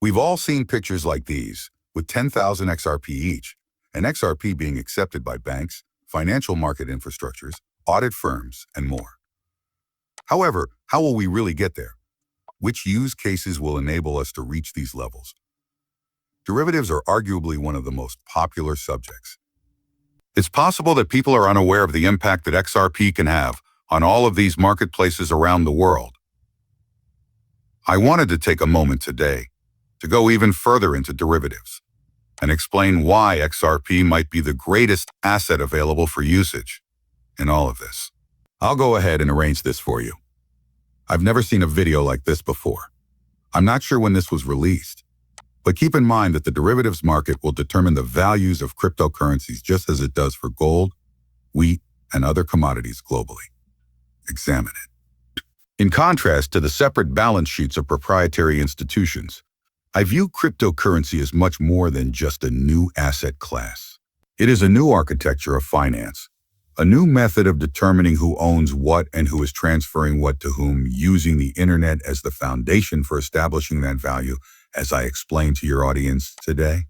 We've all seen pictures like these, with 10,000 XRP each, and XRP being accepted by banks, financial market infrastructures, audit firms, and more. However, how will we really get there? Which use cases will enable us to reach these levels? Derivatives are arguably one of the most popular subjects. It's possible that people are unaware of the impact that XRP can have on all of these marketplaces around the world. I wanted to take a moment today to go even further into derivatives and explain why XRP might be the greatest asset available for usage in all of this. I'll go ahead and arrange this for you. I've never seen a video like this before. I'm not sure when this was released, but keep in mind that the derivatives market will determine the values of cryptocurrencies just as it does for gold, wheat, and other commodities globally. Examine it. In contrast to the separate balance sheets of proprietary institutions, I view cryptocurrency as much more than just a new asset class. It is a new architecture of finance, a new method of determining who owns what and who is transferring what to whom, using the internet as the foundation for establishing that value, as I explained to your audience today.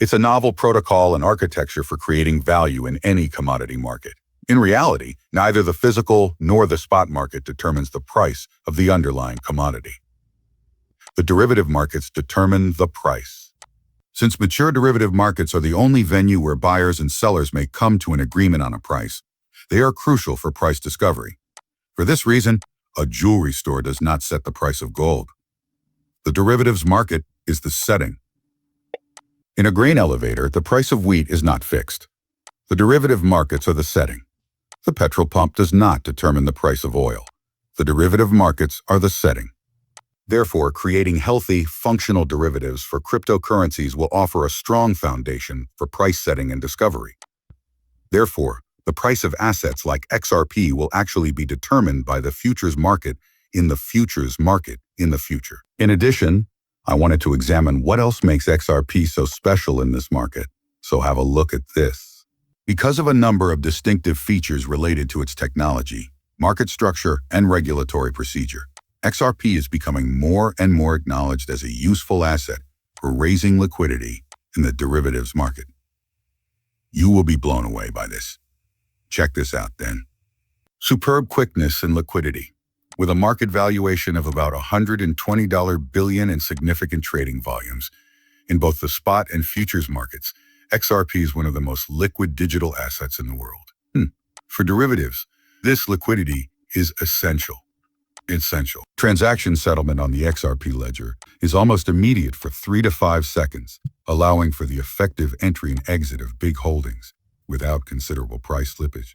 It's a novel protocol and architecture for creating value in any commodity market. In reality, neither the physical nor the spot market determines the price of the underlying commodity. The derivative markets determine the price. Since mature derivative markets are the only venue where buyers and sellers may come to an agreement on a price, they are crucial for price discovery. For this reason, a jewelry store does not set the price of gold. The derivatives market is the setting. In a grain elevator, the price of wheat is not fixed. The derivative markets are the setting. The petrol pump does not determine the price of oil. The derivative markets are the setting. Therefore, creating healthy, functional derivatives for cryptocurrencies will offer a strong foundation for price setting and discovery. Therefore, the price of assets like XRP will actually be determined by the futures market in the futures market in the future. In addition, I wanted to examine what else makes XRP so special in this market. So have a look at this. Because of a number of distinctive features related to its technology, market structure, and regulatory procedure, XRP is becoming more and more acknowledged as a useful asset for raising liquidity in the derivatives market. You will be blown away by this. Check this out then. Superb quickness and liquidity. With a market valuation of about $120 billion and significant trading volumes in both the spot and futures markets, XRP is one of the most liquid digital assets in the world. For derivatives, this liquidity is essential. Transaction settlement on the XRP ledger is almost immediate for 3 to 5 seconds, allowing for the effective entry and exit of big holdings without considerable price slippage.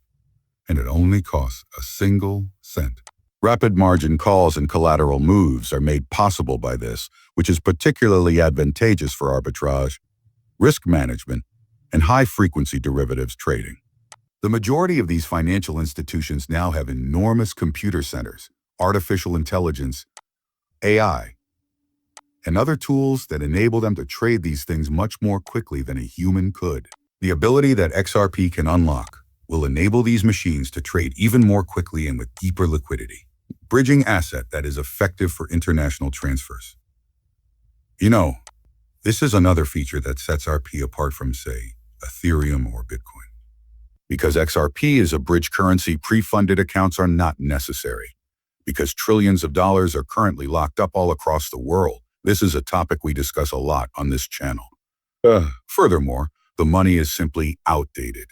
And it only costs a single cent. Rapid margin calls and collateral moves are made possible by this, which is particularly advantageous for arbitrage, risk management, and high-frequency derivatives trading. The majority of these financial institutions now have enormous computer centers, artificial intelligence, AI, and other tools that enable them to trade these things much more quickly than a human could. The ability that XRP can unlock will enable these machines to trade even more quickly and with deeper liquidity, bridging asset that is effective for international transfers. You know, this is another feature that sets RP apart from, say, Ethereum or Bitcoin. Because XRP is a bridge currency, pre-funded accounts are not necessary. Because trillions of dollars are currently locked up all across the world, this is a topic we discuss a lot on this channel. Furthermore, the money is simply outdated.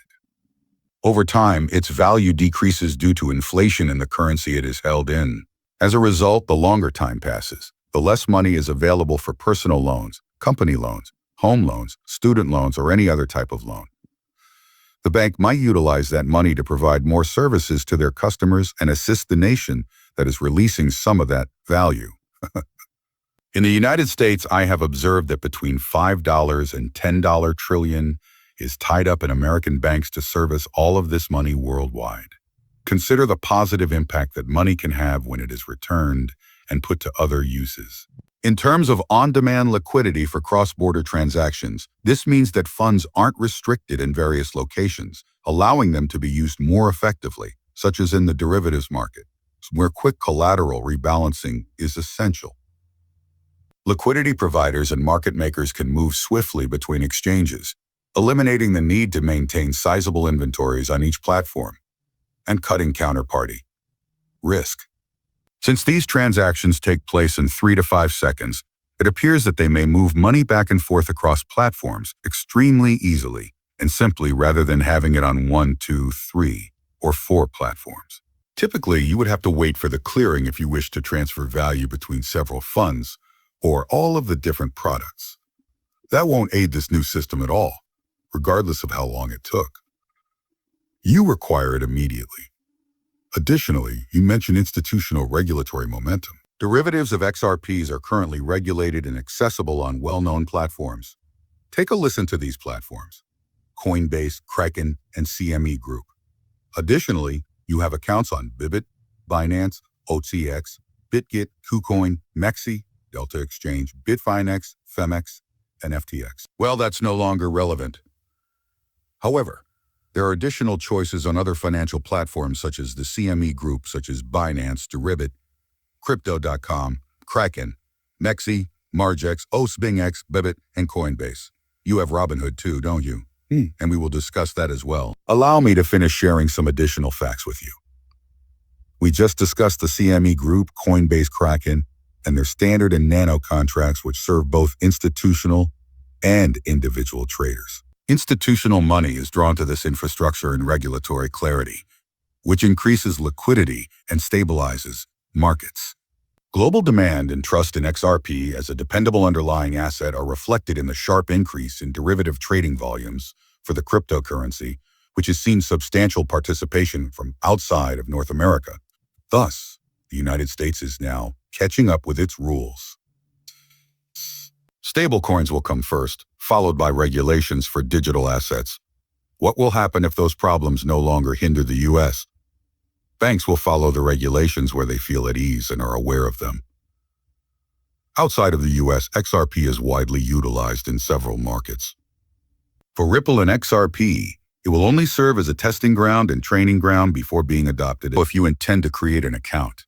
Over time, its value decreases due to inflation in the currency it is held in. As a result, the longer time passes, the less money is available for personal loans, company loans, home loans, student loans, or any other type of loan. The bank might utilize that money to provide more services to their customers and assist the nation that is releasing some of that value. In the United States, I have observed that between $5 and $10 trillion is tied up in American banks to service all of this money worldwide. Consider the positive impact that money can have when it is returned and put to other uses. In terms of on-demand liquidity for cross-border transactions, this means that funds aren't restricted in various locations, allowing them to be used more effectively, such as in the derivatives market, where quick collateral rebalancing is essential. Liquidity providers and market makers can move swiftly between exchanges, eliminating the need to maintain sizable inventories on each platform and cutting counterparty risk. Since these transactions take place in 3 to 5 seconds, it appears that they may move money back and forth across platforms extremely easily and simply rather than having it on 1, 2, 3, or 4 platforms. Typically, you would have to wait for the clearing if you wish to transfer value between several funds or all of the different products. That won't aid this new system at all, regardless of how long it took. You require it immediately. Additionally, you mentioned institutional regulatory momentum. Derivatives of XRPs are currently regulated and accessible on well-known platforms. Take a listen to these platforms: Coinbase, Kraken, and CME Group. Additionally, you have accounts on Bybit, Binance, OTX, BitGet, KuCoin, Mexi, Delta Exchange, Bitfinex, Femex, and FTX. Well, that's no longer relevant. However, there are additional choices on other financial platforms such as the CME Group, such as Binance, Deribit, Crypto.com, Kraken, Mexi, Margex, OSBingX, Bybit, and Coinbase. You have Robinhood too, don't you? And we will discuss that as well. Allow me to finish sharing some additional facts with you. We just discussed the CME Group, Coinbase, Kraken, and their standard and nano contracts, which serve both institutional and individual traders. Institutional money is drawn to this infrastructure and regulatory clarity, which increases liquidity and stabilizes markets. Global demand and trust in XRP as a dependable underlying asset are reflected in the sharp increase in derivative trading volumes for the cryptocurrency, which has seen substantial participation from outside of North America. Thus, the United States is now catching up with its rules. Stablecoins will come first, followed by regulations for digital assets. What will happen if those problems no longer hinder the U.S.? Banks will follow the regulations where they feel at ease and are aware of them. Outside of the U.S., XRP is widely utilized in several markets. For Ripple and XRP, it will only serve as a testing ground and training ground before being adopted. If you intend to create an account,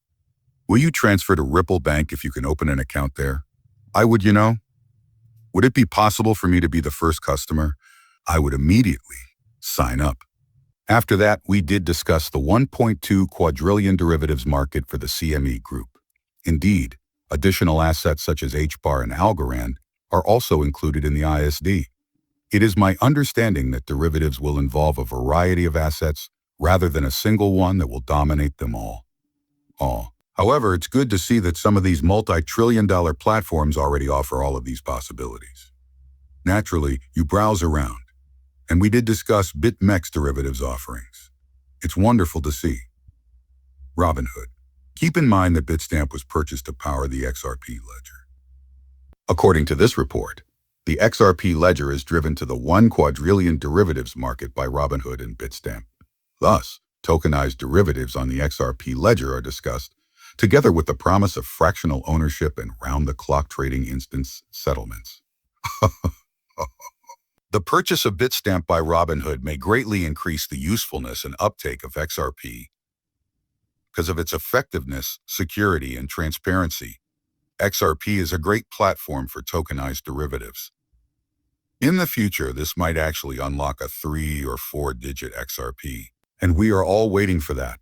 will you transfer to Ripple Bank if you can open an account there? I would, Would it be possible for me to be the first customer? I would immediately sign up. After that, we did discuss the 1.2 quadrillion derivatives market for the CME Group. Indeed, additional assets such as HBAR and Algorand are also included in the ISD. It is my understanding that derivatives will involve a variety of assets rather than a single one that will dominate them all. However, it's good to see that some of these multi-trillion-dollar platforms already offer all of these possibilities. Naturally, you browse around, and we did discuss BitMEX derivatives offerings. It's wonderful to see. Robinhood. Keep in mind that Bitstamp was purchased to power the XRP ledger. According to this report, the XRP ledger is driven to the 1 quadrillion derivatives market by Robinhood and Bitstamp. Thus, tokenized derivatives on the XRP ledger are discussed, together with the promise of fractional ownership and round-the-clock trading instance settlements. The purchase of Bitstamp by Robinhood may greatly increase the usefulness and uptake of XRP. Because of its effectiveness, security, and transparency, XRP is a great platform for tokenized derivatives. In the future, this might actually unlock a 3 or 4-digit XRP, and we are all waiting for that.